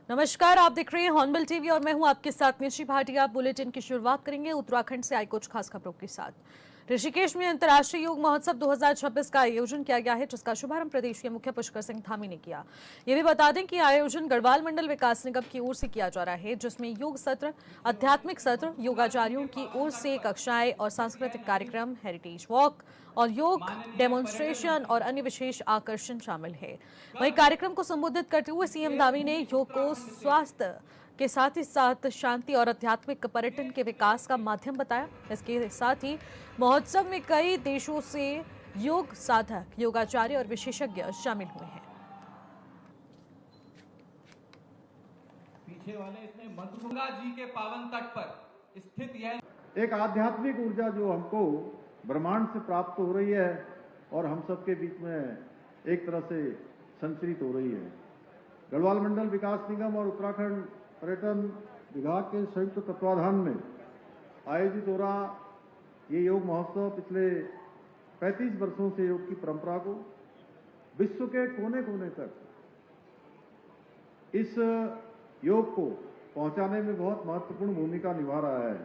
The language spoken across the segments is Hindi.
नमस्कार, आप देख रहे हैं हॉर्नबिल टीवी और मैं हूं आपके साथ निशी भाटिया। बुलेटिन की शुरुआत करेंगे उत्तराखंड से आई कुछ खास खबरों के साथ। ऋषिकेश में अंतर्राष्ट्रीय योग महोत्सव 2026 का आयोजन किया गया है, जिसका शुभारंभ प्रदेश के मुख्य पुष्कर सिंह धामी ने किया। ये भी बता दें कि आयोजन गढ़वाल मंडल विकास निगम की ओर से किया जा रहा है, जिसमें योग सत्र, आध्यात्मिक सत्र, योगाचार्यों की ओर से कक्षाएं और सांस्कृतिक कार्यक्रम, हेरिटेज वॉक और योग डेमोन्स्ट्रेशन और अन्य विशेष आकर्षण शामिल है। वहीं कार्यक्रम को संबोधित करते हुए सीएम धामी ने योग को स्वास्थ्य के साथ ही साथ शांति और आध्यात्मिक पर्यटन के विकास का माध्यम बताया। इसके साथ ही महोत्सव में कई देशों से योग साधक, योगाचार्य और विशेषज्ञ शामिल हुए हैं। पीछे वाले इतने गंगा जी के पावन तट पर स्थित यह एक आध्यात्मिक ऊर्जा जो हमको ब्रह्मांड से प्राप्त हो रही है और हम सबके बीच में एक तरह से संचरित हो रही है। गढ़वाल मंडल विकास निगम और उत्तराखंड पर्यटन विभाग के संयुक्त तत्वाधान में आयोजित हो रहा ये योग महोत्सव पिछले 35 वर्षों से योग की परंपरा को विश्व के कोने कोने तक इस योग को पहुंचाने में बहुत महत्वपूर्ण भूमिका निभा रहा है।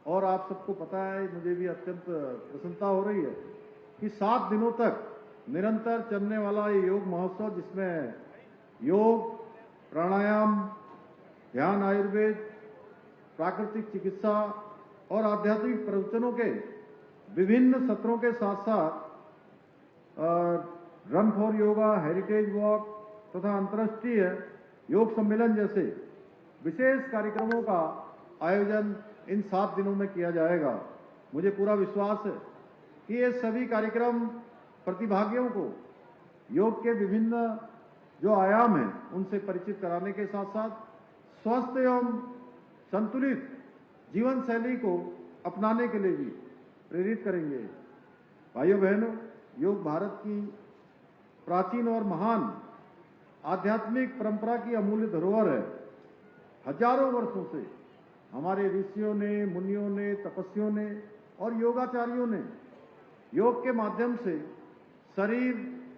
और आप सबको पता है, मुझे भी अत्यंत प्रसन्नता हो रही है कि 7 दिनों तक निरंतर चलने वाला ये योग महोत्सव, जिसमें योग, प्राणायाम, ध्यान, आयुर्वेद, प्राकृतिक चिकित्सा और आध्यात्मिक प्रवचनों के विभिन्न सत्रों के साथ साथ run for yoga, heritage walk तथा अंतर्राष्ट्रीय योग सम्मेलन जैसे विशेष कार्यक्रमों का आयोजन इन 7 दिनों में किया जाएगा। मुझे पूरा विश्वास है कि ये सभी कार्यक्रम प्रतिभागियों को योग के विभिन्न जो आयाम हैं उनसे परिचित कराने के साथ साथ स्वस्थ एवं संतुलित जीवन शैली को अपनाने के लिए भी प्रेरित करेंगे। भाइयों बहनों, योग भारत की प्राचीन और महान आध्यात्मिक परंपरा की अमूल्य धरोहर है। हजारों वर्षों से हमारे ऋषियों ने, मुनियों ने, तपस्वियों ने और योगाचार्यों ने योग के माध्यम से शरीर,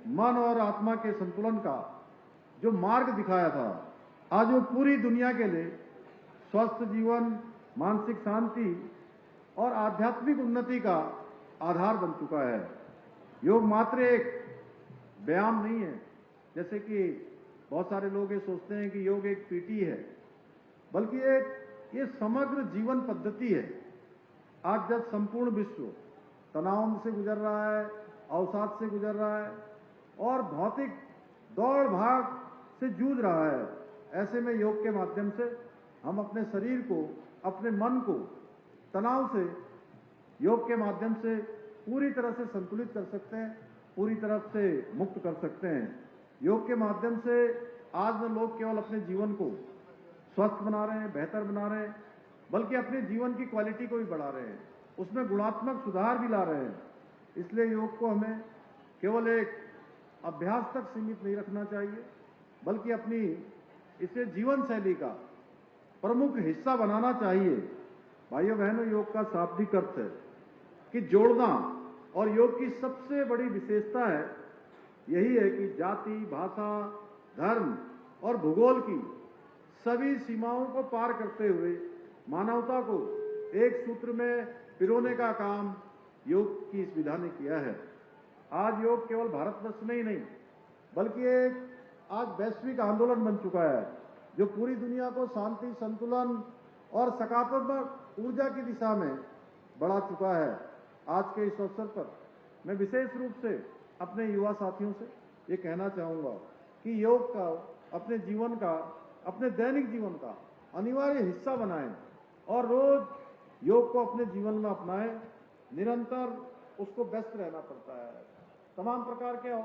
मन और आत्मा के संतुलन का जो मार्ग दिखाया था, आज वो पूरी दुनिया के लिए स्वस्थ जीवन, मानसिक शांति और आध्यात्मिक उन्नति का आधार बन चुका है। योग मात्र एक व्यायाम नहीं है, जैसे कि बहुत सारे लोग ये सोचते हैं कि योग एक पीटी है, बल्कि ये समग्र जीवन पद्धति है। आज जब संपूर्ण विश्व तनाव से गुजर रहा है, अवसाद से गुजर रहा है और भौतिक दौड़ भाग से जूझ रहा है, ऐसे में योग के माध्यम से हम अपने शरीर को, अपने मन को तनाव से योग के माध्यम से पूरी तरह से संतुलित कर सकते हैं, पूरी तरह से मुक्त कर सकते हैं। योग के माध्यम से आज में लोग केवल अपने जीवन को स्वस्थ बना रहे हैं, बेहतर बना रहे हैं, बल्कि अपने जीवन की क्वालिटी को भी बढ़ा रहे हैं, उसमें गुणात्मक सुधार भी ला रहे हैं। इसलिए योग को हमें केवल एक अभ्यास तक सीमित नहीं रखना चाहिए, बल्कि अपनी इसे जीवन शैली का प्रमुख हिस्सा बनाना चाहिए। भाइयों बहनों, योग का शाब्दिक अर्थ है कि जोड़ना, और योग की सबसे बड़ी विशेषता है यही है कि जाति, भाषा, धर्म और भूगोल की सभी सीमाओं को पार करते हुए मानवता को एक सूत्र में पिरोने का काम योग की इस विधा ने किया है। आज योग केवल भारतवर्ष में ही नहीं, बल्कि एक आज वैश्विक आंदोलन बन चुका है, जो पूरी दुनिया को शांति, संतुलन और सकारात्मक ऊर्जा की दिशा में बढ़ा चुका है। आज के इस अवसर पर मैं विशेष रूप से अपने युवा साथियों से ये कहना चाहूंगा कि योग का अपने जीवन का, अपने दैनिक जीवन का अनिवार्य हिस्सा बनाएं और रोज योग को अपने जीवन में अपनाएं। निरंतर उसको व्यस्त रहना पड़ता है, तमाम प्रकार के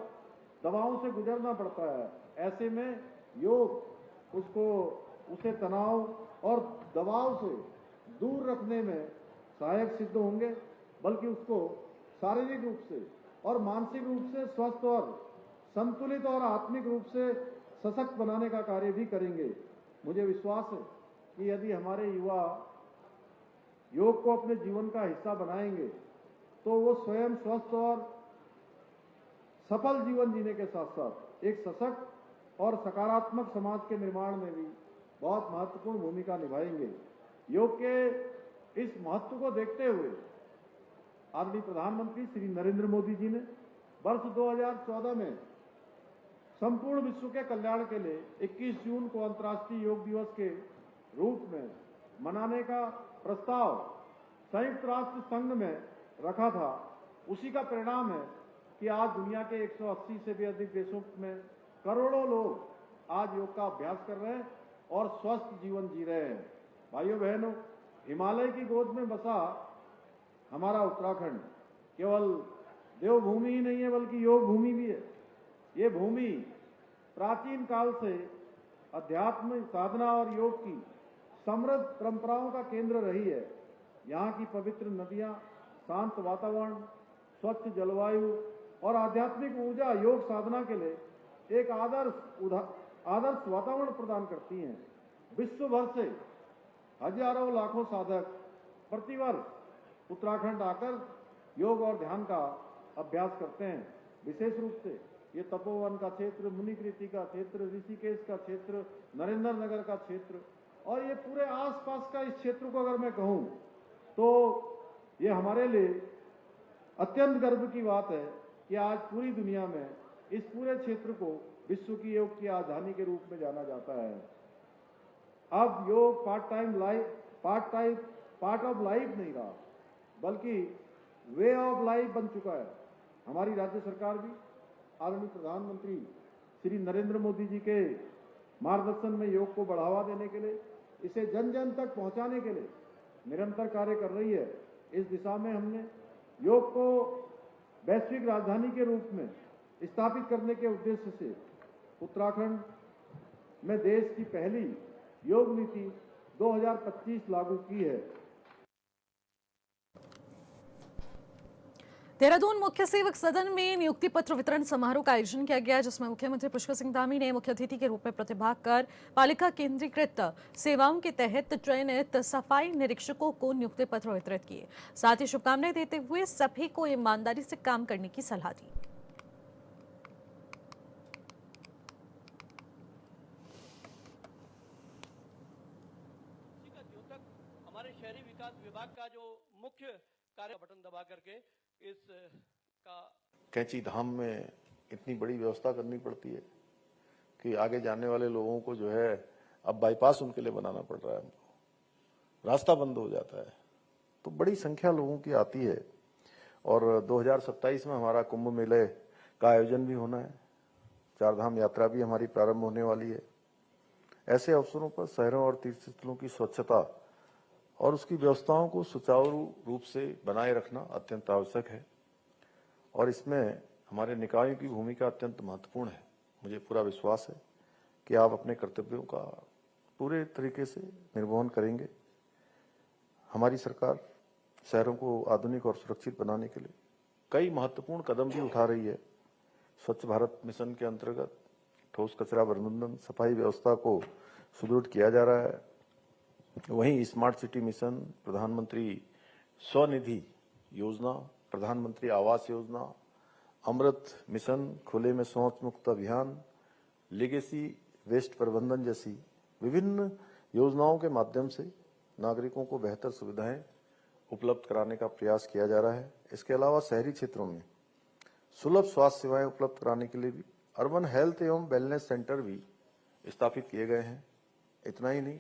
दबावों से गुजरना पड़ता है। ऐसे में योग उसे तनाव और दबाव से दूर रखने में सहायक सिद्ध होंगे, बल्कि उसको शारीरिक रूप से और मानसिक रूप से स्वस्थ और संतुलित और आत्मिक रूप से सशक्त बनाने का कार्य भी करेंगे। मुझे विश्वास है कि यदि हमारे युवा योग को अपने जीवन का हिस्सा बनाएंगे तो वो स्वयं स्वस्थ और सफल जीवन जीने के साथ साथ एक सशक्त और सकारात्मक समाज के निर्माण में भी बहुत महत्वपूर्ण भूमिका निभाएंगे। योग के इस महत्व को देखते हुए आदरणीय प्रधानमंत्री श्री नरेंद्र मोदी जी ने वर्ष 2014 में संपूर्ण विश्व के कल्याण के लिए 21 जून को अंतर्राष्ट्रीय योग दिवस के रूप में मनाने का प्रस्ताव संयुक्त राष्ट्र संघ में रखा था। उसी का परिणाम है कि आज दुनिया के 180 से भी अधिक देशों में करोड़ों लोग आज योग का अभ्यास कर रहे हैं और स्वस्थ जीवन जी रहे हैं। भाइयों बहनों, हिमालय की गोद में बसा हमारा उत्तराखंड केवल देवभूमि ही नहीं है बल्कि योग भूमि भी है। ये भूमि प्राचीन काल से अध्यात्म साधना और योग की समृद्ध परंपराओं का केंद्र रही है। यहाँ की पवित्र नदियाँ, शांत वातावरण, स्वच्छ जलवायु और आध्यात्मिक ऊर्जा योग साधना के लिए एक आदर्श वातावरण प्रदान करती हैं। विश्व भर से हजारों लाखों साधक प्रतिवर्ष उत्तराखंड आकर योग और ध्यान का अभ्यास करते हैं। विशेष रूप से ये तपोवन का क्षेत्र, मुनिकृति का क्षेत्र, ऋषिकेश का क्षेत्र, नरेंद्र नगर का क्षेत्र और ये पूरे आसपास का इस क्षेत्र को अगर मैं कहूँ तो ये हमारे लिए अत्यंत गर्व की बात है कि आज पूरी दुनिया में इस पूरे क्षेत्र को विश्व की योग की राजधानी के रूप में जाना जाता है। अब योग पार्ट ऑफ लाइफ नहीं रहा बल्कि वे ऑफ लाइफ बन चुका है। हमारी राज्य सरकार भी आदरणीय प्रधानमंत्री श्री नरेंद्र मोदी जी के मार्गदर्शन में योग को बढ़ावा देने के लिए, इसे जन जन तक पहुंचाने के लिए निरंतर कार्य कर रही है। इस दिशा में हमने योग को वैश्विक राजधानी के रूप में स्थापित करने के उद्देश्य से उत्तराखंड में देश की पहली योग नीति 2025 लागू की है। देहरादून मुख्य सेवक सदन में नियुक्ति पत्र वितरण समारोह का आयोजन किया गया, जिसमें मुख्यमंत्री पुष्कर सिंह धामी ने मुख्य अतिथि के रूप में प्रतिभाग कर पालिका केंद्रीकृत सेवाओं के तहत चयनित सफाई निरीक्षकों को नियुक्ति पत्र वितरित किए। साथ ही शुभकामनाएं देते हुए सभी को ईमानदारी से काम करने की सलाह दी। हमारे शहरी विकास विभाग का जो मुख्य कार्य बटन दबा करके इस का कैंची धाम में इतनी बड़ी व्यवस्था करनी पड़ती है कि आगे जाने वाले लोगों को जो है अब बाईपास उनके लिए बनाना पड़ रहा है, हमको रास्ता बंद हो जाता है। तो बड़ी संख्या लोगों की आती है और 2027 में हमारा कुंभ मेले का आयोजन भी होना है। चारधाम यात्रा भी हमारी प्रारंभ होने वाली है। ऐसे अवसरों पर शहरों और तीर्थ स्थलों की स्वच्छता और उसकी व्यवस्थाओं को सुचारू रूप से बनाए रखना अत्यंत आवश्यक है और इसमें हमारे निकायों की भूमिका अत्यंत महत्वपूर्ण है। मुझे पूरा विश्वास है कि आप अपने कर्तव्यों का पूरे तरीके से निर्वहन करेंगे। हमारी सरकार शहरों को आधुनिक और सुरक्षित बनाने के लिए कई महत्वपूर्ण कदम भी उठा रही है। स्वच्छ भारत मिशन के अंतर्गत ठोस कचरा प्रबंधन, सफाई व्यवस्था को सुदृढ़ किया जा रहा है। वहीं स्मार्ट सिटी मिशन, प्रधानमंत्री स्वनिधि योजना, प्रधानमंत्री आवास योजना, अमृत मिशन, खुले में शौच मुक्त अभियान, लेगेसी वेस्ट प्रबंधन जैसी विभिन्न योजनाओं के माध्यम से नागरिकों को बेहतर सुविधाएं उपलब्ध कराने का प्रयास किया जा रहा है। इसके अलावा शहरी क्षेत्रों में सुलभ स्वास्थ्य सेवाएं उपलब्ध कराने के लिए भी अर्बन हेल्थ एवं वेलनेस सेंटर भी स्थापित किए गए हैं। इतना ही नहीं,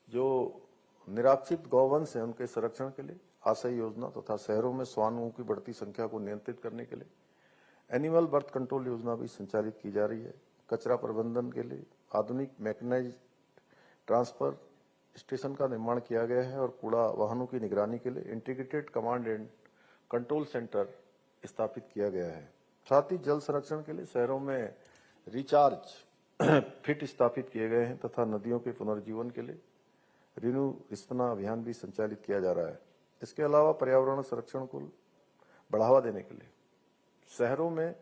जो निराक्षित गौवंश है उनके संरक्षण के लिए आशय योजना तथा शहरों में श्वानों की बढ़ती संख्या को नियंत्रित करने के लिए एनिमल बर्थ कंट्रोल योजना भी संचालित की जा रही है। कचरा प्रबंधन के लिए आधुनिक मैकेनाइज्ड ट्रांसफर स्टेशन का निर्माण किया गया है और कूड़ा वाहनों की निगरानी के लिए integrated command and control centre स्थापित किया गया है। साथ ही जल संरक्षण के लिए शहरों में रिचार्ज फिट स्थापित किए गए हैं तथा नदियों के पुनर्जीवन के लिए रिन्यू रिस्पना अभियान भी संचालित किया जा रहा है। इसके अलावा पर्यावरण संरक्षण को बढ़ावा देने के लिए शहरों में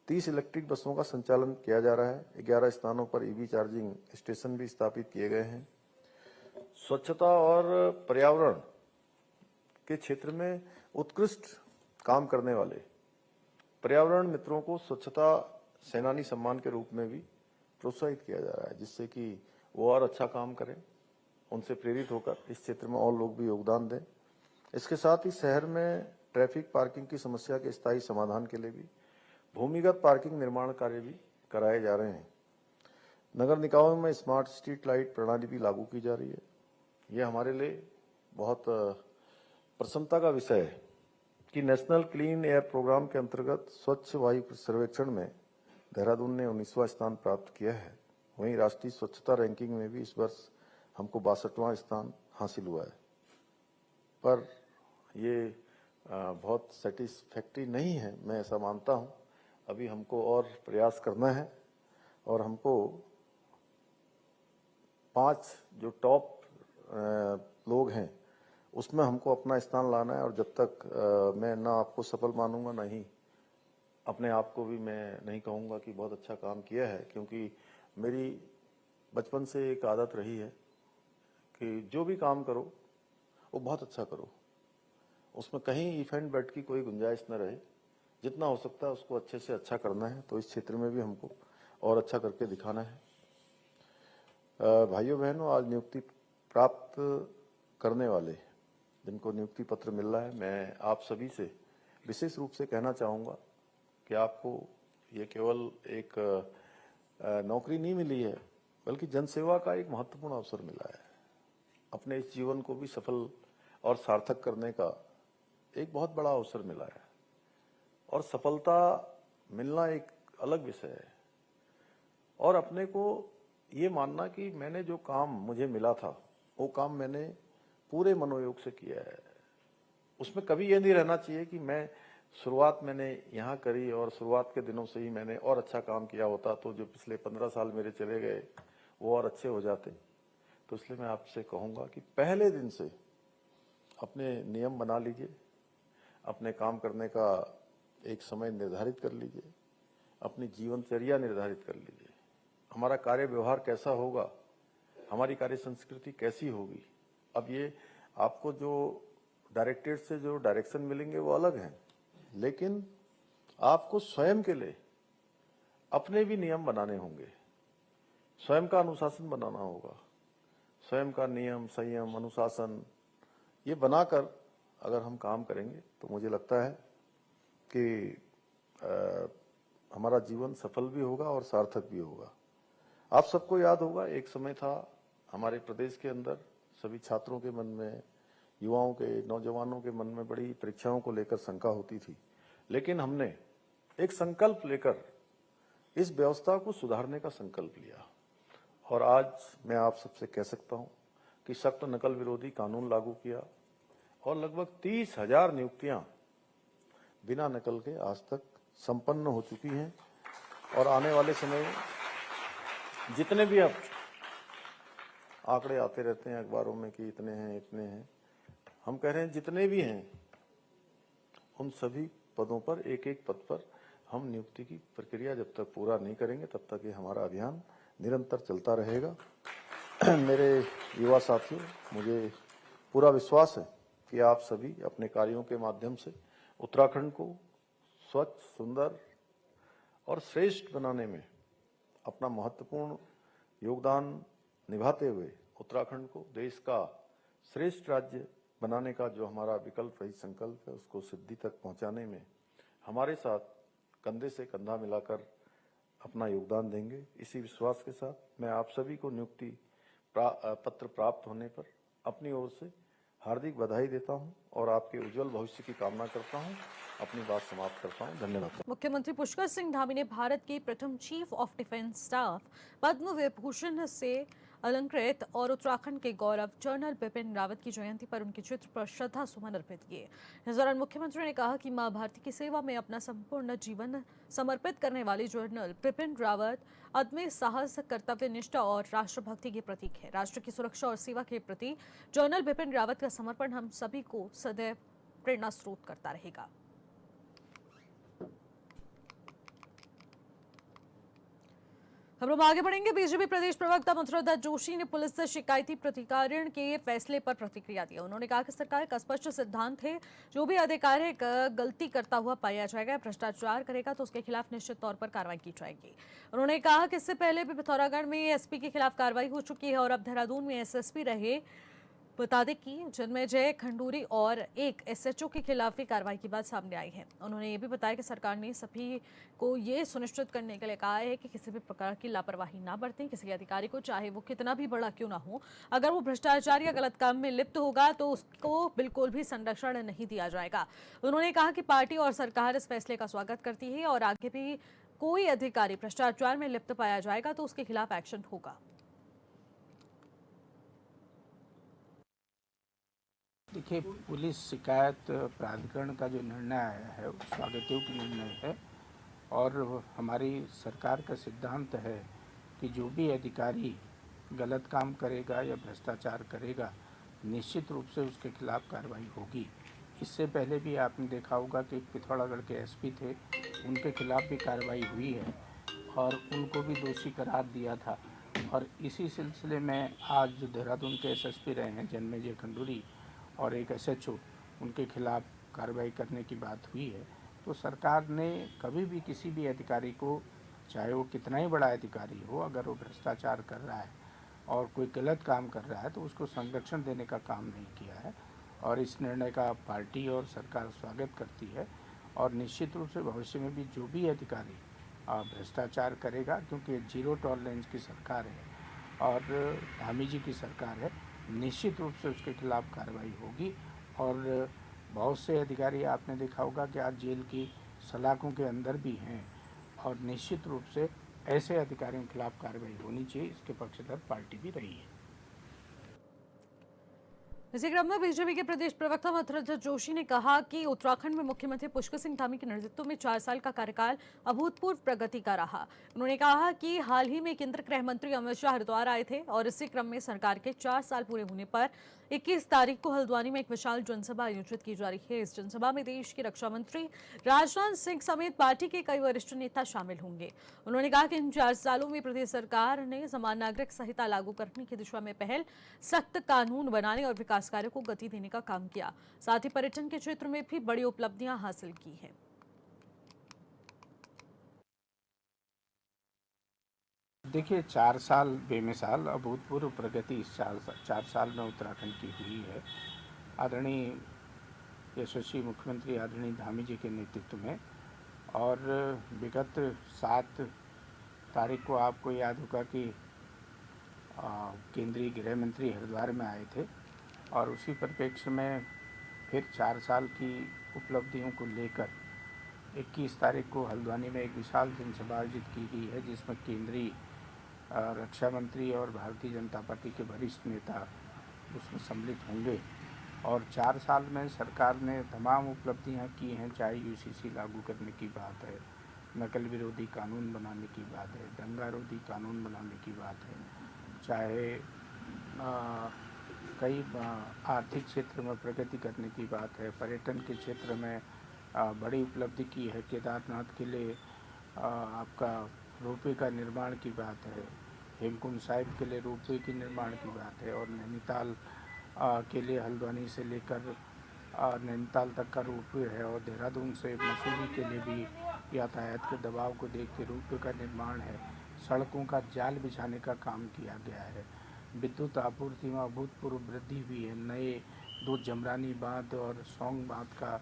30 इलेक्ट्रिक बसों का संचालन किया जा रहा है। 11 स्थानों पर ईवी चार्जिंग स्टेशन भी स्थापित किए गए हैं। स्वच्छता और पर्यावरण के क्षेत्र में उत्कृष्ट काम करने वाले पर्यावरण मित्रों को स्वच्छता सेनानी सम्मान के रूप में भी प्रोत्साहित किया जा रहा है, जिससे कि वो और अच्छा काम करें, उनसे प्रेरित होकर इस क्षेत्र में और लोग भी योगदान दें। इसके साथ ही शहर में ट्रैफिक पार्किंग की समस्या के स्थायी समाधान के लिए भी भूमिगत पार्किंग निर्माण कार्य भी कराए जा रहे हैं। नगर निकायों में स्मार्ट स्ट्रीट लाइट प्रणाली भी लागू की जा रही है। यह हमारे लिए बहुत प्रसन्नता का विषय है कि नेशनल क्लीन एयर प्रोग्राम के अंतर्गत स्वच्छ वायु सर्वेक्षण में देहरादून ने 19वां स्थान प्राप्त किया है। वहीं राष्ट्रीय स्वच्छता रैंकिंग में भी इस वर्ष हमको 62वां स्थान हासिल हुआ है। पर ये बहुत सेटिस्फैक्ट्री नहीं है, मैं ऐसा मानता हूं। अभी हमको और प्रयास करना है और हमको 5 जो टॉप लोग हैं उसमें हमको अपना स्थान लाना है। और जब तक मैं ना आपको सफल मानूंगा, ना ही अपने आप को भी मैं नहीं कहूंगा कि बहुत अच्छा काम किया है, क्योंकि मेरी बचपन से एक आदत रही है कि जो भी काम करो वो बहुत अच्छा करो, उसमें कहीं इफ एंड बट की कोई गुंजाइश न रहे। जितना हो सकता है उसको अच्छे से अच्छा करना है। तो इस क्षेत्र में भी हमको और अच्छा करके दिखाना है। भाइयों बहनों, आज नियुक्ति प्राप्त करने वाले जिनको नियुक्ति पत्र मिल रहा है, मैं आप सभी से विशेष रूप से कहना चाहूँगा कि आपको ये केवल एक नौकरी नहीं मिली है, बल्कि जनसेवा का एक महत्वपूर्ण अवसर मिला है। अपने इस जीवन को भी सफल और सार्थक करने का एक बहुत बड़ा अवसर मिला है। और सफलता मिलना एक अलग विषय है, और अपने को ये मानना कि मैंने जो काम मुझे मिला था वो काम मैंने पूरे मनोयोग से किया है। उसमें कभी ये नहीं रहना चाहिए कि मैं शुरुआत मैंने यहाँ करी और शुरुआत के दिनों से ही मैंने और अच्छा काम किया होता तो जो पिछले 15 साल मेरे चले गए वो और अच्छे हो जाते। तो इसलिए मैं आपसे कहूँगा कि पहले दिन से अपने नियम बना लीजिए, अपने काम करने का एक समय निर्धारित कर लीजिए, अपनी जीवनचर्या निर्धारित कर लीजिए। हमारा कार्य व्यवहार कैसा होगा, हमारी कार्य संस्कृति कैसी होगी। अब ये आपको जो डायरेक्टरेट से जो डायरेक्शन मिलेंगे वो अलग हैं, लेकिन आपको स्वयं के लिए अपने भी नियम बनाने होंगे, स्वयं का अनुशासन बनाना होगा। स्वयं का नियम, संयम, अनुशासन ये बनाकर अगर हम काम करेंगे तो मुझे लगता है कि हमारा जीवन सफल भी होगा और सार्थक भी होगा। आप सबको याद होगा, एक समय था हमारे प्रदेश के अंदर सभी छात्रों के मन में, युवाओं के, नौजवानों के मन में बड़ी परीक्षाओं को लेकर शंका होती थी, लेकिन हमने एक संकल्प लेकर इस व्यवस्था को सुधारने का संकल्प लिया। और आज मैं आप सबसे कह सकता हूं कि सख्त नकल विरोधी कानून लागू किया और लगभग 30,000 नियुक्तियां बिना नकल के आज तक संपन्न हो चुकी हैं। और आने वाले समय जितने भी अब आंकड़े आते रहते हैं अखबारों में कि इतने हैं इतने हैं, हम कह रहे हैं जितने भी हैं उन सभी पदों पर, एक एक पद पर हम नियुक्ति की प्रक्रिया जब तक पूरा नहीं करेंगे तब तक ये हमारा अभियान निरंतर चलता रहेगा। मेरे युवा साथियों, मुझे पूरा विश्वास है कि आप सभी अपने कार्यों के माध्यम से उत्तराखंड को स्वच्छ, सुंदर और श्रेष्ठ बनाने में अपना महत्वपूर्ण योगदान निभाते हुए उत्तराखंड को देश का श्रेष्ठ राज्य बनाने का जो हमारा विकल्प रहित संकल्प है उसको सिद्धि तक पहुंचाने में हमारे साथ कंधे से कंधा मिलाकर अपना योगदान देंगे। इसी विश्वास के साथ मैं आप सभी को नियुक्ति पत्र प्राप्त होने पर अपनी ओर से हार्दिक बधाई देता हूं और आपके उज्जवल भविष्य की कामना करता हूं। अपनी बात समाप्त करता हूं। धन्यवाद। मुख्यमंत्री पुष्कर सिंह धामी ने भारत के प्रथम chief of defence staff Padma Vibhushan से अलंकृत और उत्तराखंड के गौरव जनरल बिपिन रावत की जयंती पर उनके चित्र पर श्रद्धा सुमन अर्पित किए। इस दौरान मुख्यमंत्री ने कहा कि मां भारती की सेवा में अपना संपूर्ण जीवन समर्पित करने वाले जनरल बिपिन रावत अदम्य साहस, कर्तव्य निष्ठा और राष्ट्रभक्ति के प्रतीक है। राष्ट्र की सुरक्षा और सेवा के प्रति जनरल बिपिन रावत का समर्पण हम सभी को सदैव प्रेरणा स्रोत करता रहेगा। खबरों में आगे बढ़ेंगे। बीजेपी प्रदेश प्रवक्ता मंत्रोदत्त जोशी ने पुलिस से शिकायती प्रतिकारण के फैसले पर प्रतिक्रिया दी। उन्होंने कहा कि सरकार का स्पष्ट सिद्धांत है, जो भी अधिकारी गलती करता हुआ पाया जाएगा, भ्रष्टाचार करेगा तो उसके खिलाफ निश्चित तौर पर कार्रवाई की जाएगी। उन्होंने कहा कि इससे पहले भी पिथौरागढ़ में एसपी के खिलाफ कार्रवाई हो चुकी है और अब देहरादून में एसएसपी रहे। बता दें कि जन्मेजय खंडूरी और एक एसएचओ के खिलाफ भी कार्रवाई की बात सामने आई है। उन्होंने ये भी बताया कि सरकार ने सभी को ये सुनिश्चित करने के लिए कहा है कि किसी भी प्रकार की लापरवाही ना बरतें। किसी अधिकारी को, चाहे वो कितना भी बड़ा क्यों ना हो, अगर वो भ्रष्टाचार या गलत काम में लिप्त होगा तो उसको बिल्कुल भी संरक्षण नहीं दिया जाएगा। उन्होंने कहा कि पार्टी और सरकार इस फैसले का स्वागत करती है और आगे भी कोई अधिकारी भ्रष्टाचार में लिप्त पाया जाएगा तो उसके खिलाफ एक्शन होगा। देखिए, पुलिस शिकायत प्राधिकरण का जो निर्णय आया है वो स्वागत योग्य निर्णय है और हमारी सरकार का सिद्धांत है कि जो भी अधिकारी गलत काम करेगा या भ्रष्टाचार करेगा, निश्चित रूप से उसके खिलाफ कार्रवाई होगी। इससे पहले भी आपने देखा होगा कि पिथौरागढ़ के एसपी थे, उनके खिलाफ भी कार्रवाई हुई है और उनको भी दोषी करार दिया था। और इसी सिलसिले में आज जो देहरादून के एसएसपी रहे हैं जन्मेजय खंडूरी और एक एसएचओ, उनके खिलाफ कार्रवाई करने की बात हुई है। तो सरकार ने कभी भी किसी भी अधिकारी को, चाहे वो कितना ही बड़ा अधिकारी हो, अगर वो भ्रष्टाचार कर रहा है और कोई गलत काम कर रहा है तो उसको संरक्षण देने का काम नहीं किया है। और इस निर्णय का पार्टी और सरकार स्वागत करती है और निश्चित रूप से भविष्य में भी जो भी अधिकारी भ्रष्टाचार करेगा, क्योंकि जीरो टॉलरेंस की सरकार है और धामी जी की सरकार है, निश्चित रूप से उसके खिलाफ कार्रवाई होगी। और बहुत से अधिकारी आपने देखा होगा कि आज जेल की सलाखों के अंदर भी हैं और निश्चित रूप से ऐसे अधिकारियों के खिलाफ कार्रवाई होनी चाहिए। इसके पक्षधर पार्टी भी रही है। इसी क्रम में बीजेपी के प्रदेश प्रवक्ता मंत्रोदत्त जोशी ने कहा कि उत्तराखंड में मुख्यमंत्री पुष्कर सिंह धामी के नेतृत्व में 4 साल का कार्यकाल अभूतपूर्व प्रगति का रहा। उन्होंने कहा कि हाल ही में केंद्रीय गृह मंत्री अमित शाह हरिद्वार आए थे और इसी क्रम में सरकार के 4 साल पूरे होने पर 21 तारीख को हल्द्वानी में एक विशाल जनसभा आयोजित की जा रही है। इस जनसभा में देश के रक्षा मंत्री राजनाथ सिंह समेत पार्टी के कई वरिष्ठ नेता शामिल होंगे। उन्होंने कहा कि इन 4 सालों में प्रदेश सरकार ने समान नागरिक संहिता लागू करने की दिशा में पहल, सख्त कानून बनाने और विकास कार्यों को गति देने का काम किया। साथ ही पर्यटन के क्षेत्र में भी बड़ी उपलब्धियां हासिल की हैं। देखिए, 4 साल बेमिसाल अभूतपूर्व प्रगति इस 4 साल में उत्तराखंड की हुई है। आदरणीय यशस्वी मुख्यमंत्री आदरणीय धामी जी के नेतृत्व में, और विगत 7 तारीख को आपको याद होगा कि केंद्रीय गृह मंत्री हरिद्वार में आए थे और उसी परिप्रेक्ष्य में फिर 4 साल की उपलब्धियों को लेकर 21 तारीख को हल्द्वानी में एक विशाल जनसभा आयोजित की गई है, जिसमें केंद्रीय रक्षा मंत्री और भारतीय जनता पार्टी के वरिष्ठ नेता उसमें सम्मिलित होंगे। और 4 साल में सरकार ने तमाम उपलब्धियां की हैं, चाहे यूसीसी लागू करने की बात है, नकल विरोधी कानून बनाने की बात है, दंगा रोधी कानून बनाने की बात है, चाहे कई आर्थिक क्षेत्र में प्रगति करने की बात है, पर्यटन के क्षेत्र में बड़ी उपलब्धि की है, केदारनाथ के लिए आपका रोपवे का निर्माण की बात है, हेमकुंड साहिब के लिए रोपवे की निर्माण की बात है, और नैनीताल के लिए हल्द्वानी से लेकर नैनीताल तक का रोपवे है, और देहरादून से मसूरी के लिए भी यातायात के दबाव को देख के रोपवे का निर्माण है। सड़कों का जाल बिछाने का काम किया गया है। विद्युत आपूर्ति में अभूतपूर्व वृद्धि हुई है। नए 2 जमरानी बांध और सौंग बांध का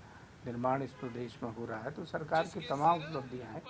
निर्माण इस प्रदेश में हो रहा है। तो सरकार की तमाम उपलब्धियां हैं।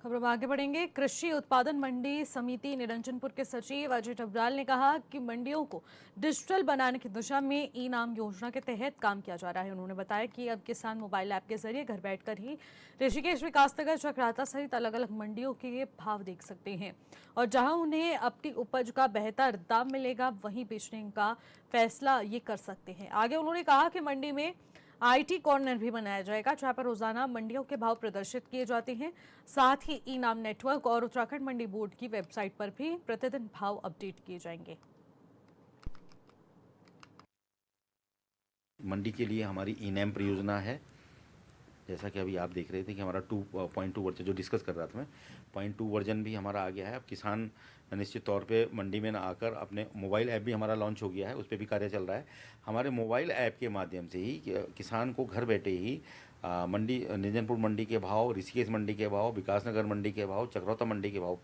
खबरों में आगे बढ़ेंगे। कृषि उत्पादन मंडी समिति निरंजनपुर के सचिव अजय टबराल ने कहा कि मंडियों को डिजिटल बनाने की दिशा में ई नाम योजना के तहत काम किया जा रहा है। उन्होंने बताया कि अब किसान मोबाइल ऐप के जरिए घर बैठकर ही ऋषिकेश, विकासनगर, चक्राता सहित अलग अलग मंडियों के भाव देख सकते हैं और जहां उन्हें अपनी उपज का बेहतर दाम मिलेगा वहीं बेचने का फैसला ये कर सकते हैं। आगे उन्होंने कहा कि मंडी में आईटी कॉर्नर भी बनाया जाएगा, जहां पर रोजाना मंडियों के भाव प्रदर्शित किए जाते हैं। साथ ही ई नाम नेटवर्क और उत्तराखंड मंडी बोर्ड की वेबसाइट पर भी प्रतिदिन भाव अपडेट किए जाएंगे। मंडी के लिए हमारी ई नाम परियोजना है जैसा कि अभी आप देख रहे थे कि हमारा 2.2 वर्जन जो डिस्कस कर रहा था मैं 0.2 वर्जन भी हमारा आ गया है। अब किसान निश्चित तौर पे मंडी में ना आकर अपने मोबाइल ऐप भी हमारा लॉन्च हो गया है, उस पर भी कार्य चल रहा है। हमारे मोबाइल ऐप के माध्यम से ही किसान को घर बैठे ही मंडी, निजनपुर मंडी के भाव, ऋषिकेश मंडी के भाव, विकासनगर मंडी के भाव, चक्रौता मंडी के भाव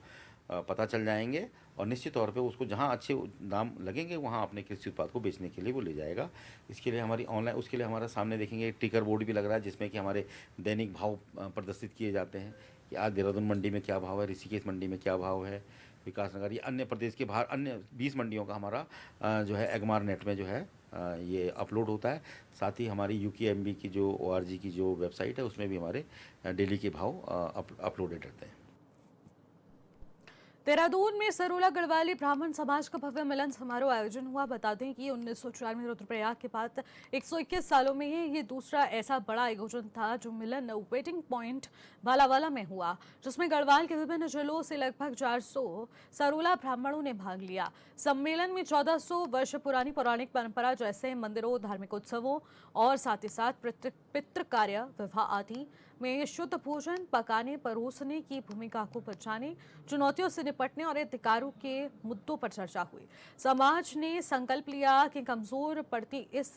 पता चल जाएंगे और निश्चित तौर पे उसको जहां अच्छे दाम लगेंगे वहां अपने कृषि उत्पाद को बेचने के लिए वो ले जाएगा। इसके लिए हमारी ऑनलाइन, उसके लिए हमारा सामने देखेंगे टिकर बोर्ड भी लग रहा है जिसमें कि हमारे दैनिक भाव प्रदर्शित किए जाते हैं कि आज देहरादून मंडी में क्या भाव है, ऋषिकेश मंडी में क्या भाव है, विकासनगर, ये अन्य प्रदेश के बाहर अन्य 20 मंडियों का हमारा जो है एगमार नेट में जो है ये अपलोड होता है। साथ ही हमारी UKMB की जो ORG की जो वेबसाइट है उसमें भी हमारे डेली के भाव अपलोडेड रहते हैं। देहरादून में सरोला गढ़वाली ब्राह्मण समाज का भव्य मिलन समारोह आयोजन हुआ। बता दें कि 1904 में रुद्रप्रयाग के बाद 121 सालों में ये दूसरा ऐसा बड़ा आयोजन था जो मिलन वेटिंग पॉइंट बालावाला में हुआ, जिसमें गढ़वाल के विभिन्न जिलों से लगभग 400 सरोला ब्राह्मणों ने भाग लिया। सम्मेलन में 1400 वर्ष पुरानी पौराणिक परंपरा जैसे मंदिरों, धार्मिक उत्सवों और साथ ही साथ पितृ कार्य, विवाह आदि में शुद्ध भोजन पकाने, परोसने की भूमिका को बचाने, चुनौतियों से निपटने और अधिकारों के मुद्दों पर चर्चा हुई। समाज ने संकल्प लिया कि कमजोर पड़ती इस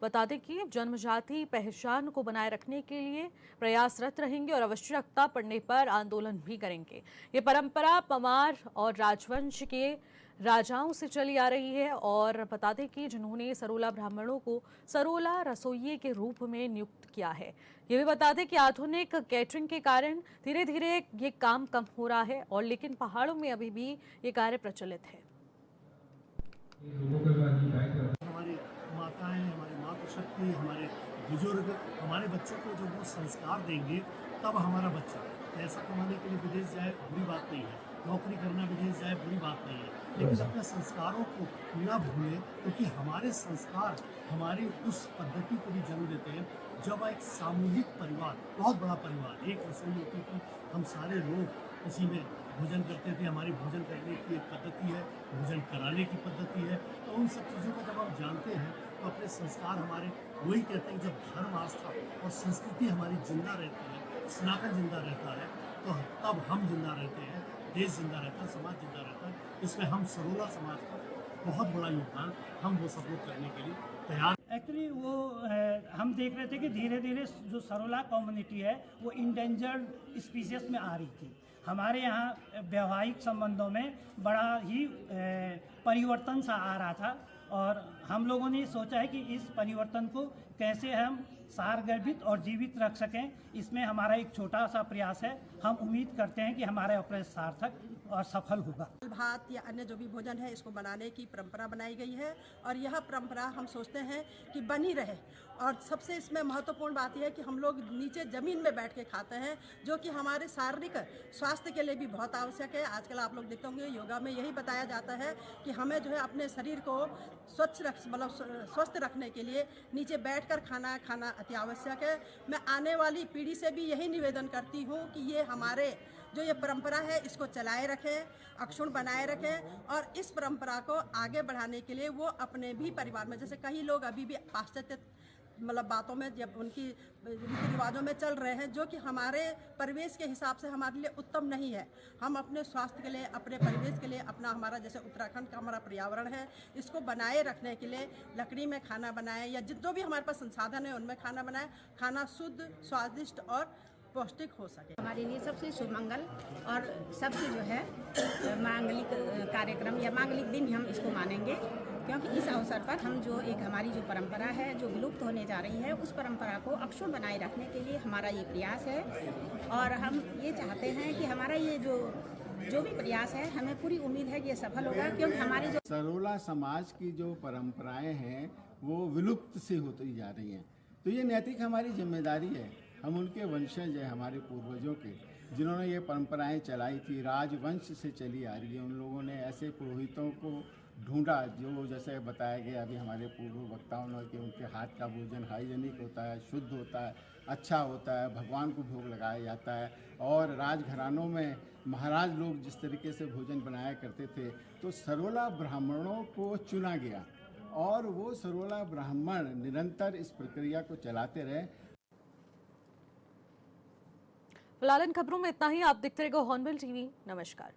बता दें कि जनजाति पहचान को बनाए रखने के लिए प्रयासरत रहेंगे और आवश्यकता पड़ने पर आंदोलन भी करेंगे। ये परंपरा पमार और राजवंश के राजाओं से चली आ रही है और बता दें कि जिन्होंने सरोला ब्राह्मणों को सरोला रसोइये के रूप में नियुक्त किया है। ये भी बता दें कि आधुनिक कैटरिंग के कारण धीरे धीरे ये काम कम हो रहा है और लेकिन पहाड़ों में अभी भी ये कार्य प्रचलित है। हमारी माताएं, हमारी मातृशक्ति, हमारे बुजुर्ग हमारे बच्चों को जब वो संस्कार देंगे तब हमारा बच्चा पैसा कमाने के लिए विदेश जाए बुरी बात नहीं है, नौकरी करना विदेश जाए बुरी बात नहीं है, लेकिन अपने संस्कारों को न भूलें, क्योंकि हमारे संस्कार हमारी उस पद्धति को भी जन्म देते हैं जब एक सामूहिक परिवार, बहुत बड़ा परिवार, एक रसोई होती थी, हम सारे लोग उसी में भोजन करते थे। हमारी भोजन करने की एक पद्धति है, भोजन कराने की पद्धति है। तो उन सब चीज़ों को जब आप जानते हैं तो अपने संस्कार हमारे वही कहते हैं, जब धर्म, आस्था और संस्कृति हमारी जिंदा रहती है, सनातन जिंदा रहता है, तो तब हम जिंदा रहते हैं, देश जिंदा रहता है, समाज जिंदा रहता है। इसमें हम सरोला समाज का बहुत बड़ा योगदान हम वो सब लोग करने के लिए तैयार। एक्चुअली वो हम देख रहे थे कि धीरे धीरे जो सरोला कम्युनिटी है वो इंडेंजर्ड स्पीसीज में आ रही थी। हमारे यहाँ वैवाहिक संबंधों में बड़ा ही परिवर्तन सा आ रहा था और हम लोगों ने सोचा है कि इस परिवर्तन को कैसे हम सारगर्भित और जीवित रख सकें, इसमें हमारा एक छोटा सा प्रयास है। हम उम्मीद करते हैं कि हमारा प्रयास सार्थक और सफल होगा। भात या अन्य जो भी भोजन है इसको बनाने की परंपरा बनाई गई है और यह परंपरा हम सोचते हैं कि बनी रहे। और सबसे इसमें महत्वपूर्ण बात यह है कि हम लोग नीचे ज़मीन में बैठ के खाते हैं, जो कि हमारे शारीरिक स्वास्थ्य के लिए भी बहुत आवश्यक है। आजकल आप लोग देखते होंगे योगा में यही बताया जाता है कि हमें जो है अपने शरीर को स्वस्थ रखने के लिए नीचे बैठकर खाना अति आवश्यक है। मैं आने वाली पीढ़ी से भी यही निवेदन करती हूँ कि ये हमारे जो ये परंपरा है इसको चलाए रखें, अक्षुण्ण बनाए रखें और इस परंपरा को आगे बढ़ाने के लिए वो अपने भी परिवार में, जैसे कई लोग अभी भी पाश्चात्य बातों में, जब उनकी रीति रिवाजों में चल रहे हैं, जो कि हमारे परिवेश के हिसाब से हमारे लिए उत्तम नहीं है। हम अपने स्वास्थ्य के लिए, अपने परिवेश के लिए, हमारा जैसे उत्तराखंड का हमारा पर्यावरण है, इसको बनाए रखने के लिए लकड़ी में खाना बनाएं या जितना भी हमारे पास संसाधन है उनमें खाना बनाएं, खाना शुद्ध, स्वादिष्ट और पौष्टिक हो सके। हमारे लिए सबसे शुभ मंगल और सबसे जो है मांगलिक कार्यक्रम या मांगलिक दिन हम इसको मानेंगे, क्योंकि इस अवसर पर हम जो एक हमारी जो परंपरा है जो विलुप्त होने जा रही है, उस परंपरा को अक्षुण्ण बनाए रखने के लिए हमारा ये प्रयास है। और हम ये चाहते हैं कि हमारा ये जो भी प्रयास है, हमें पूरी उम्मीद है कि ये सफल होगा, क्योंकि हमारी जो सरोला समाज की जो परंपराएं हैं वो विलुप्त से होती जा रही हैं। तो ये नैतिक हमारी जिम्मेदारी है, हम उनके वंशज हैं, हमारे पूर्वजों के, जिन्होंने ये परंपराएं चलाई थी, राजवंश से चली आ रही है। उन लोगों ने ऐसे पुरोहितों को ढूंढा जो जैसे बताया गया अभी हमारे पूर्व वक्ताओं ने कि उनके हाथ का भोजन हाइजेनिक होता है, शुद्ध होता है, अच्छा होता है, भगवान को भोग लगाया जाता है। और राजघरानों में महाराज लोग जिस तरीके से भोजन बनाया करते थे, तो सरोला ब्राह्मणों को चुना गया और वो सरोला ब्राह्मण निरंतर इस प्रक्रिया को चलाते रहे। फिलहाल इन खबरों में इतना ही। आप देखते रहिए हॉर्नबिल टीवी। नमस्कार।